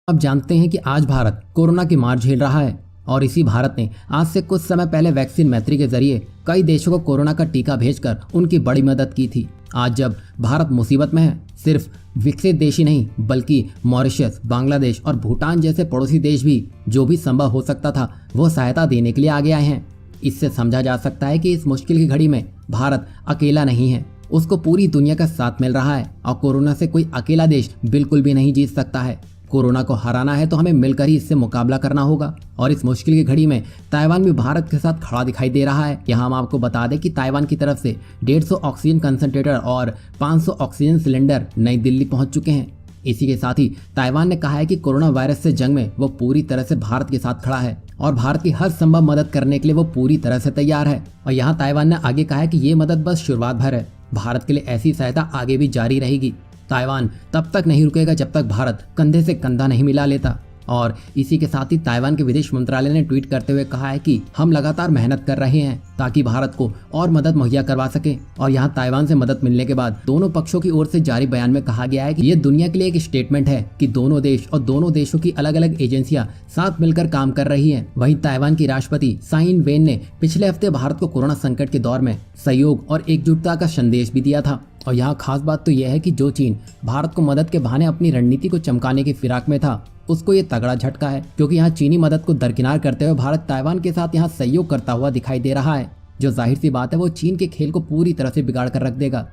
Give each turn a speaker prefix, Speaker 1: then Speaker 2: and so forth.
Speaker 1: अब जानते हैं कि आज भारत कोरोना की मार झेल रहा है और इसी भारत ने आज से कुछ समय पहले वैक्सीन मैत्री के जरिए कई देशों को कोरोना का टीका भेजकर उनकी बड़ी मदद की थी। आज जब भारत मुसीबत में है, सिर्फ विकसित देश ही नहीं बल्कि मॉरिशस, बांग्लादेश और भूटान जैसे पड़ोसी देश भी जो भी संभव हो सकता था वो सहायता देने के लिए आगे आए हैं। इससे समझा जा सकता है कि इस मुश्किल की घड़ी में भारत अकेला नहीं है, उसको पूरी दुनिया का साथ मिल रहा है और कोरोना से कोई अकेला देश बिल्कुल भी नहीं जीत सकता है। कोरोना को हराना है तो हमें मिलकर ही इससे मुकाबला करना होगा और इस मुश्किल की घड़ी में ताइवान भी भारत के साथ खड़ा दिखाई दे रहा है। यहाँ हम आपको बता दें कि ताइवान की तरफ से 150 ऑक्सीजन कंसंट्रेटर और 500 ऑक्सीजन सिलेंडर नई दिल्ली पहुंच चुके हैं। इसी के साथ ही ताइवान ने कहा है कि कोरोना वायरस से जंग में वो पूरी तरह से भारत के साथ खड़ा है और भारत की हर संभव मदद करने के लिए वो पूरी तरह से तैयार है। और यहाँ ताइवान ने आगे कहा है कि ये मदद बस शुरुआत भर है, भारत के लिए ऐसी सहायता आगे भी जारी रहेगी। ताइवान तब तक नहीं रुकेगा जब तक भारत कंधे से कंधा नहीं मिला लेता। और इसी के साथ ही ताइवान के विदेश मंत्रालय ने ट्वीट करते हुए कहा है कि हम लगातार मेहनत कर रहे हैं ताकि भारत को और मदद मुहैया करवा सके। और यहाँ ताइवान से मदद मिलने के बाद दोनों पक्षों की ओर से जारी बयान में कहा गया है कि ये दुनिया के लिए एक स्टेटमेंट है कि दोनों देश और दोनों देशों की अलग अलग एजेंसियां साथ मिलकर काम कर रही हैं। वहीं ताइवान की राष्ट्रपति साई इन वेन ने पिछले हफ्ते भारत को कोरोना संकट के दौर में सहयोग और एकजुटता का संदेश भी दिया था। और यहाँ खास बात तो यह है कि जो चीन भारत को मदद के बहाने अपनी रणनीति को चमकाने की फिराक में था, उसको ये तगड़ा झटका है, क्योंकि यहाँ चीनी मदद को दरकिनार करते हुए भारत ताइवान के साथ यहाँ सहयोग करता हुआ दिखाई दे रहा है, जो जाहिर सी बात है वो चीन के खेल को पूरी तरह से बिगाड़ कर रख देगा।